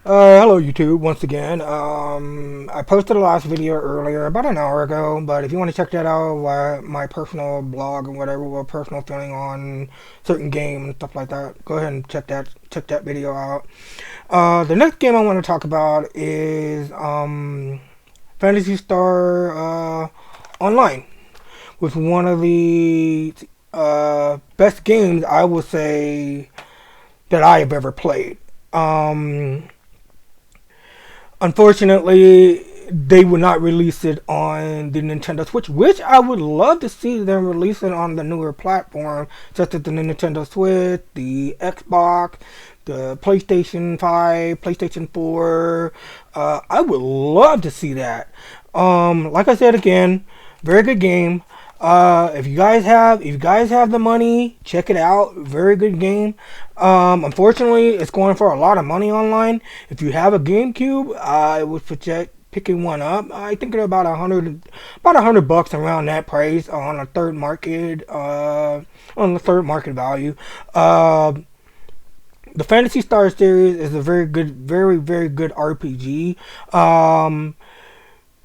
Hello YouTube, once again. I posted the last video earlier, about an hour ago, but if you want to check that out, my personal blog and whatever, or personal feeling on certain games and stuff like that, go ahead and check that video out. The next game I want to talk about is Phantasy Star Online, was one of the best games I would say that I have ever played. Unfortunately, they would not release it on the Nintendo Switch, which I would love to see them release it on the newer platform, such as the Nintendo Switch, the Xbox, the PlayStation 5, PlayStation 4. I would love to see that. Like I said again, very good game. If you guys have the money, check it out. Very good game. Unfortunately, it's going for a lot of money online. If you have a GameCube, I would suggest picking one up. I think they're about $100 around that price on a third market, on the third market value. The Phantasy Star series is a very good, very good RPG.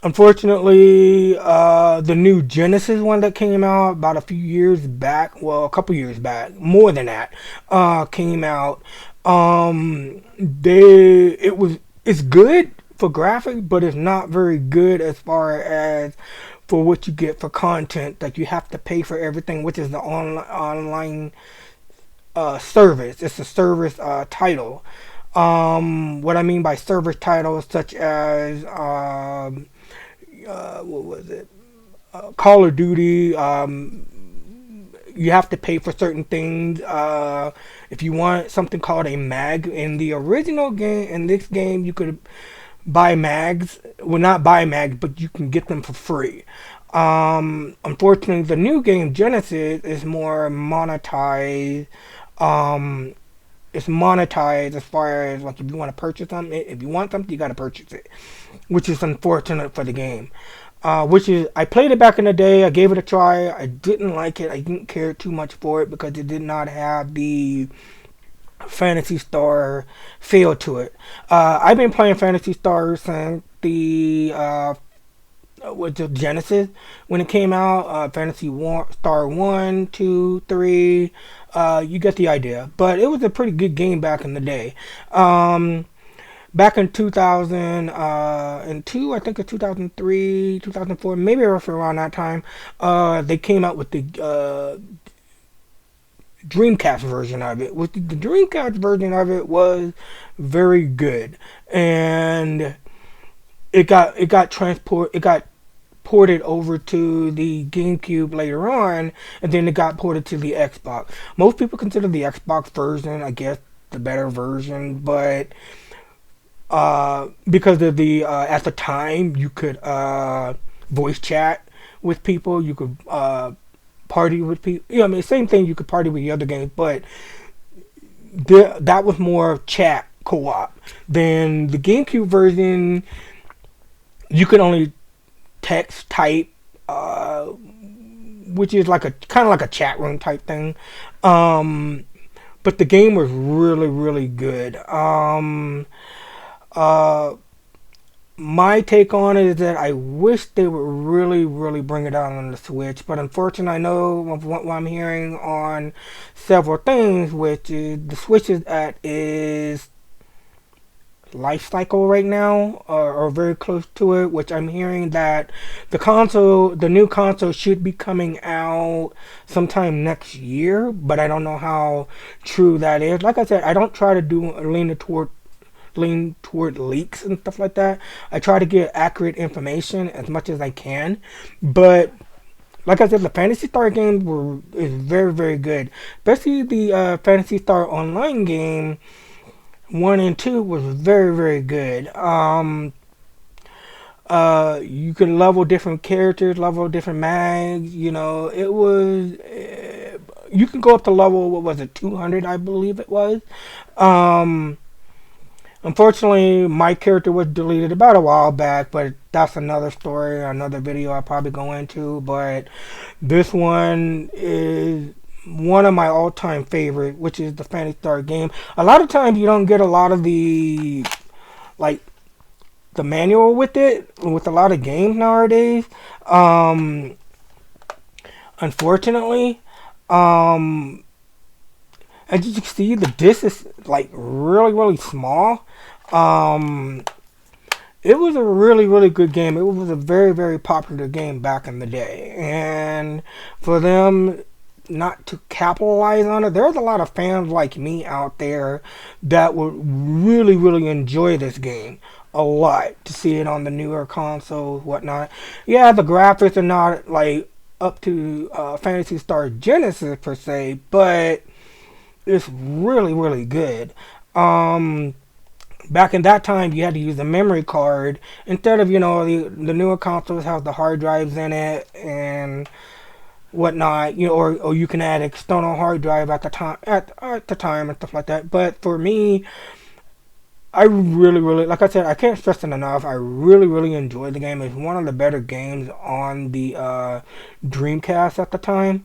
Unfortunately, the new Genesis one that came out about a few years back, well, a couple years back, more than that, came out. It's good for graphics, but it's not very good as far as for what you get for content that you have to pay for everything, which is the online service. It's a service title. What I mean by service titles, such as what was it? Call of Duty. You have to pay for certain things. If you want something called a mag in the original game, in this game, you could buy mags. Well, not buy mags, but you can get them for free. Unfortunately, the new game Genesis is more monetized. It's monetized as far as like if you want to purchase something, if you want something, you got to purchase it, which is unfortunate for the game. Which is, I played it back in the day. I gave it a try. I didn't like it. I didn't care too much for it because it did not have the Phantasy Star feel to it. I've been playing Phantasy Star since with the Genesis when it came out. Star 1, 2, 3. You get the idea. But it was a pretty good game back in the day. Back in 2002, I think it's 2003, 2004, maybe roughly around that time, they came out with the Dreamcast version of it. With the Dreamcast version of it was very good, and it got ported over to the GameCube later on, and then it got ported to the Xbox. Most people consider the Xbox version, I guess, the better version, but because of the at the time you could voice chat with people, you could party with people. I mean, same thing. You could party with the other games, but that was more chat co-op. Then the GameCube version, you could only text type, which is like a kind of like a chat room type thing. But the game was really good. My take on it is that I wish they would really bring it out on the Switch, but unfortunately I know of what I'm hearing on several things, which is the Switch is at its life cycle right now, or very close to it, which I'm hearing that the new console should be coming out sometime next year, but I don't know how true that is. Like I said, I don't try to lean toward leaks and stuff like that. I try to get accurate information as much as I can, but like I said, the Phantasy Star game is very good, especially the Phantasy Star Online game 1 and 2 was very good. You could level different characters, level different mags. You know, it was. You can go up to level, what was it, 200, I believe it was. Unfortunately, my character was deleted about a while back, but that's another story, another video I'll probably go into. But this one is one of my all-time favorite, which is the Phantasy Star game. A lot of times you don't get a lot of the like the manual with it with a lot of games nowadays. Um, Unfortunately, um, as you can see, the disc is like really small. Um, it was a really good game. It was a very popular game back in the day, and for them not to capitalize on it, there's a lot of fans like me out there that would really enjoy this game a lot to see it on the newer consoles, whatnot. Yeah, the graphics are not like up to Fantasy Star Genesis per se, but it's really good. Um, Back in that time, you had to use a memory card instead of the newer consoles have the hard drives in it and whatnot. Or you can add external hard drive at the time and stuff like that. But for me, I really like I said, I can't stress it enough. I really enjoyed the game. It's one of the better games on the Dreamcast at the time,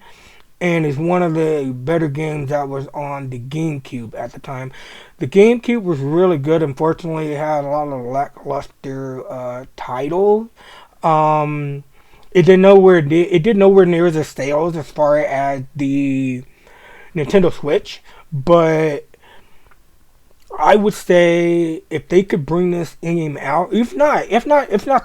and is one of the better games that was on the GameCube at the time. The GameCube was really good. Unfortunately, it had a lot of lackluster titles. Um, it did nowhere near the sales as far as the Nintendo Switch, but I would say if they could bring this game out, if not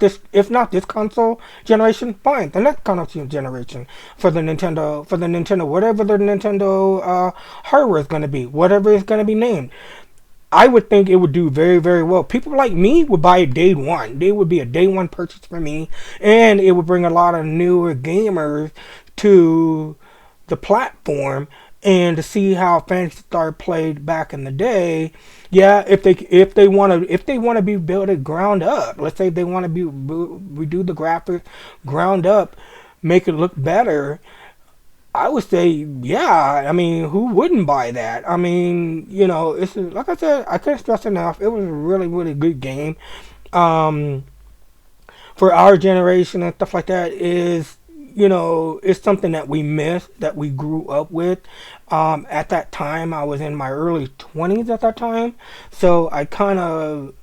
this console generation, fine, the next console generation for the Nintendo, whatever the Nintendo hardware is going to be, whatever it's going to be named. I would think it would do very well. People like me would buy it day one. They would be a day one purchase for me, and it would bring a lot of newer gamers to the platform and to see how Phantasy Star played back in the day. Yeah, if they want to be built at ground up, let's say they want to be redo the graphics ground up, make it look better. I would say, yeah. I mean, who wouldn't buy that? I mean, it's like I said, I can't stress enough. It was a really good game. Um, for our generation and stuff like that is, it's something that we miss, that we grew up with. At that time, I was in my early 20s at that time, so I kind of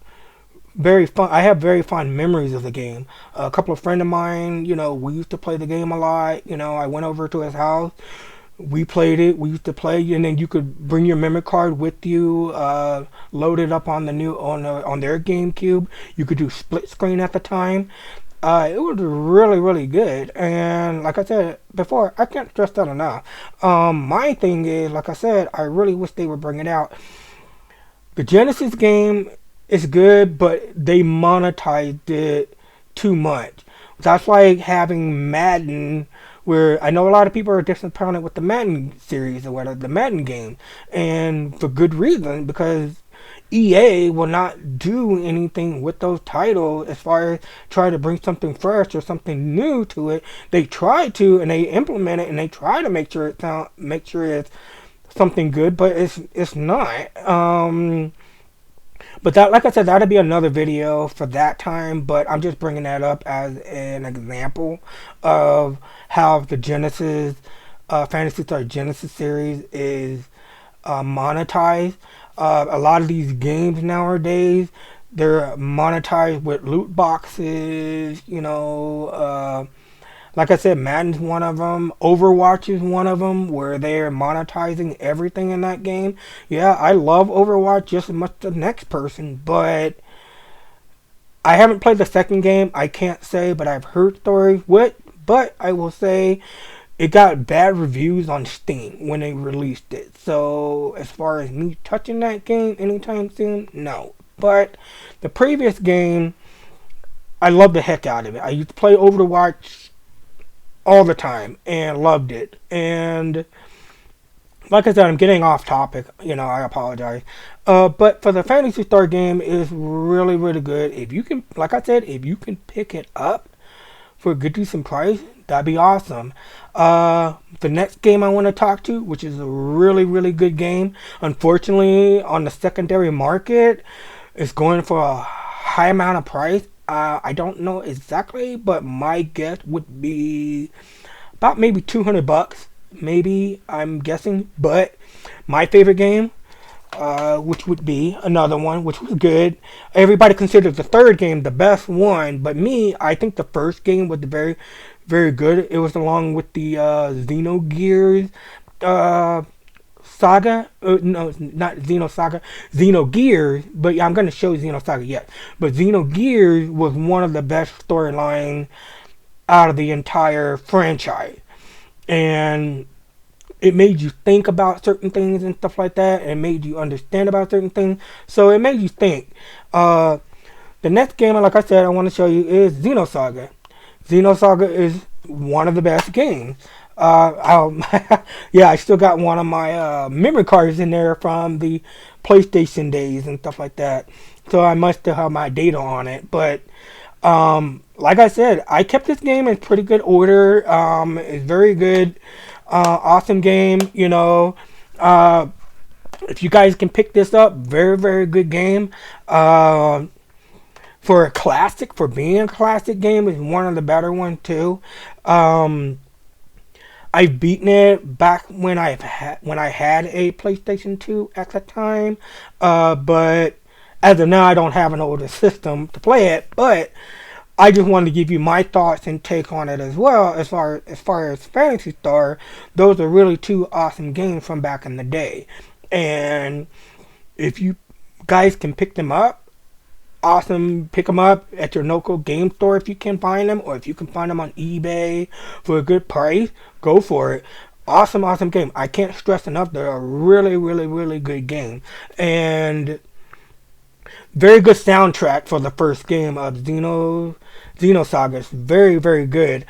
very fun. I have very fond memories of the game. A couple of friends of mine, we used to play the game a lot. I went over to his house. We played it. We used to play, and then you could bring your memory card with you, load it up on the new on their GameCube. You could do split screen at the time. It was really good, and like I said before, I can't stress that enough. My thing is, like I said, I really wish they would bring it out. The Genesis game is good, but they monetized it too much. That's like having Madden, where I know a lot of people are disappointed with the Madden series or whatever, the Madden game, and for good reason, because EA will not do anything with those titles as far as try to bring something fresh or something new to it. They try to, and they implement it, and they try to make sure it's something good, but it's not. But that, like I said, that'd be another video for that time. But I'm just bringing that up as an example of how the Phantasy Star Genesis series is monetized. A lot of these games nowadays, they're monetized with loot boxes. Like I said, Madden's one of them. Overwatch is one of them, where they're monetizing everything in that game. Yeah, I love Overwatch just as much as the next person, but I haven't played the second game. I can't say, but I've heard stories. But I will say it got bad reviews on Steam when they released it. So as far as me touching that game anytime soon, no. But the previous game, I loved the heck out of it. I used to play Overwatch all the time and loved it. And like I said, I'm getting off topic. I apologize. But for the Phantasy Star game, is really good. If you can, like I said, if you can pick it up for a good decent price, that'd be awesome. The next game I want to talk to, which is a really good game, unfortunately on the secondary market, is going for a high amount of price. I don't know exactly, but my guess would be about maybe $200. Maybe, I'm guessing. But my favorite game, which would be another one, which was good. Everybody considers the third game the best one, but me, I think the first game was very, very good. It was along with the Xenogears uh, Saga. No, it's not Xeno Saga, Xenogears. But yeah, I'm going to show Xeno Saga yet. But Xenogears was one of the best storylines out of the entire franchise, and it made you think about certain things and stuff like that. And it made you understand about certain things. So it made you think. Uh, the next game, like I said, I want to show you is Xenosaga. Xenosaga is one of the best games. Yeah, I still got one of my memory cards in there from the PlayStation days and stuff like that. So I must still have my data on it. But like I said, I kept this game in pretty good order. It's very good, awesome game. If you guys can pick this up, very very good game. For a classic, for being a classic game, is one of the better ones too. Um, I've beaten it back when I had a PlayStation 2 at the time, but as of now, I don't have an older system to play it. But I just wanted to give you my thoughts and take on it as well. As far as Fantasy Star, those are really two awesome games from back in the day, and if you guys can pick them up, awesome. Pick them up at your local game store if you can find them, or if you can find them on eBay for a good price, go for it. Awesome, awesome game. I can't stress enough, they're a really, really, really good game. And very good soundtrack for the first game of Xenosaga. It's very, very good.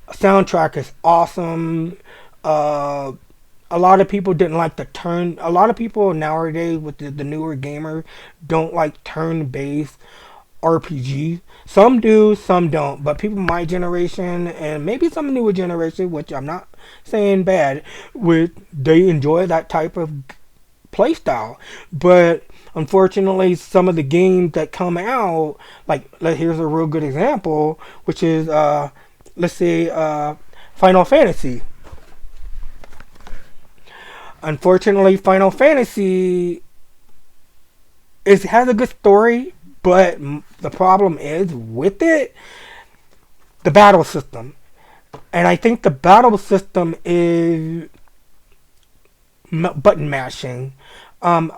Soundtrack is awesome. Uh, a lot of people didn't like the turn. A lot of people nowadays with the newer gamers don't like turn-based RPG. Some do, some don't. But people my generation and maybe some newer generation, which I'm not saying bad, they enjoy that type of play style. But unfortunately, some of the games that come out, here's a real good example, which is let's say Final Fantasy. Unfortunately, Final Fantasy has a good story, but the problem is with it, the battle system. And I think the battle system is button mashing. Um,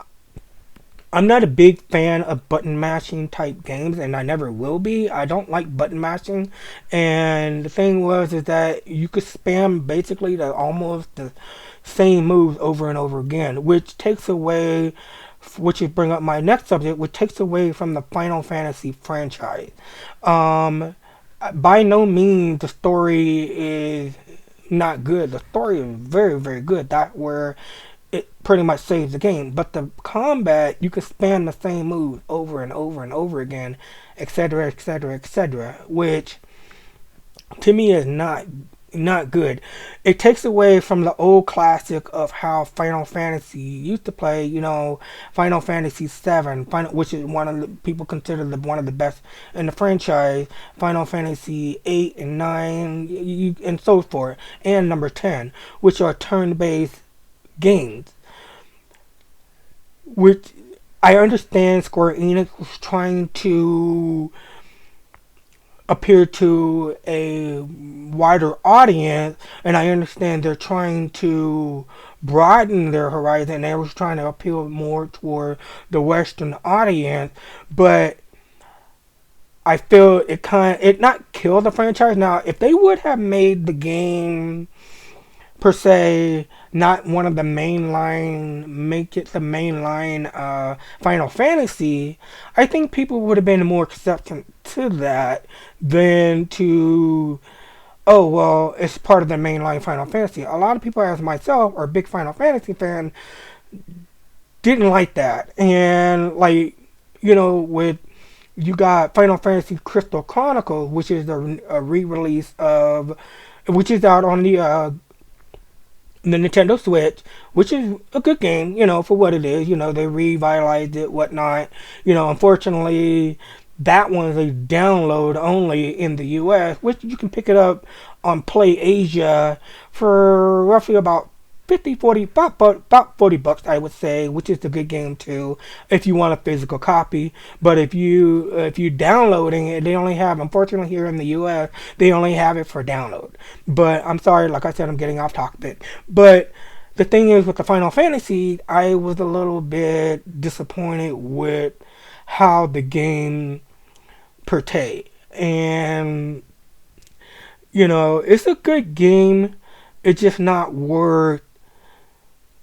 I'm not a big fan of button mashing type games, and I never will be. I don't like button mashing. And the thing is that you could spam basically almost the same moves over and over again, which takes away, which is bring up my next subject, which takes away from the Final Fantasy franchise. Um, by no means the story is not good. The story is very, very good. That where it pretty much saves the game. But the combat, you can spam the same moves over and over and over again, etc., etc., etc., which to me is not good. It takes away from the old classic of how Final Fantasy used to play. Final Fantasy VII, which is one of the people consider one of the best in the franchise. Final Fantasy 8 and 9, and so forth, and number 10, which are turn-based games. Which I understand Square Enix was trying to appear to a wider audience, and I understand they're trying to broaden their horizon. They were trying to appeal more toward the Western audience, but I feel it not killed the franchise. Now, if they would have made the game per se not one of the make it the mainline Final Fantasy, I think people would have been more accepting to that than to, oh well, it's part of the mainline Final Fantasy. A lot of people, as myself, are big Final Fantasy fan, didn't like that. And with you got Final Fantasy Crystal Chronicles, which is a re-release of, which is out on the Nintendo Switch, which is a good game, for what it is. They revitalized it, whatnot. Unfortunately, that one's a download only in the US, which you can pick it up on Play Asia for roughly about about 40 bucks, I would say, which is a good game too if you want a physical copy. But if you downloading it, they only have, unfortunately here in the US, they only have it for download. But I'm sorry, like I said, I'm getting off topic. But the thing is with the Final Fantasy, I was a little bit disappointed with how the game portrayed. And it's a good game. It's just not worth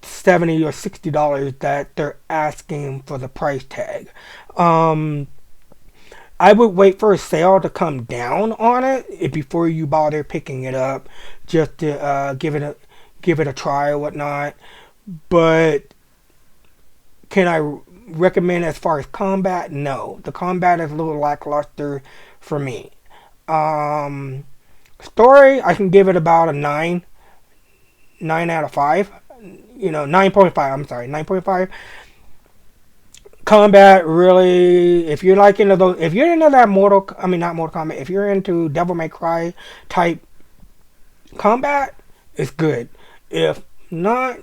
$70 or $60 that they're asking for the price tag. Um, I would wait for a sale to come down on it before you bother picking it up, just to give it a try or whatnot. But can I recommend as far as combat? No, the combat is a little lackluster for me. Um, Story, I can give it about a 9 out of 5. 9.5. I'm sorry, 9.5. Combat, really, if you're like into those, if you're into that not Mortal Kombat, if you're into Devil May Cry type combat, it's good. If not,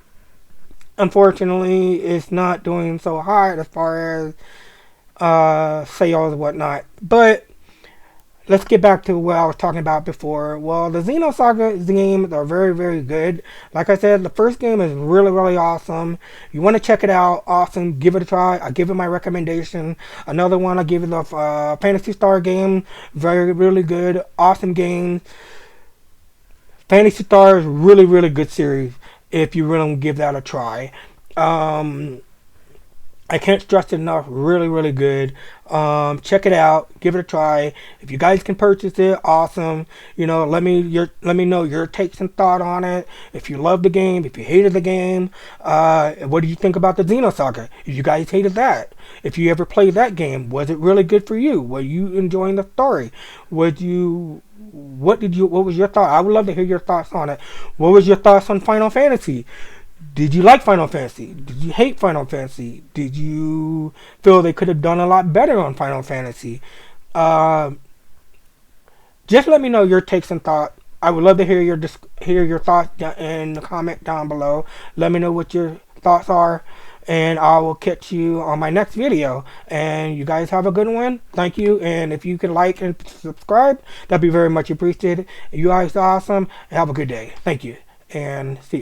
unfortunately, it's not doing so hot as far as sales and whatnot. But let's get back to what I was talking about before. Well, the Xeno Saga games are very, very good. Like I said, the first game is really, really awesome. You want to check it out, awesome. Give it a try. I give it my recommendation. Another one, I give it the Phantasy Star game. Very, really good. Awesome game. Phantasy Star is really, really good series if you really give that a try. I can't stress it enough. Really, really good. Check it out. Give it a try. If you guys can purchase it, awesome. Let me know your takes and thought on it. If you love the game, if you hated the game, what do you think about the Xeno Saga? If you guys hated that, if you ever played that game, was it really good for you? Were you enjoying the story? What was your thought? I would love to hear your thoughts on it. What was your thoughts on Final Fantasy? Did you like Final Fantasy? Did you hate Final Fantasy? Did you feel they could have done a lot better on Final Fantasy? Uh, just let me know your takes and thoughts. I would love to hear your thoughts in the comment down below. Let me know what your thoughts are, and I will catch you on my next video. And you guys have a good one. Thank you. And if you can like and subscribe, that'd be very much appreciated. You guys are awesome. Have a good day. Thank you, and see you.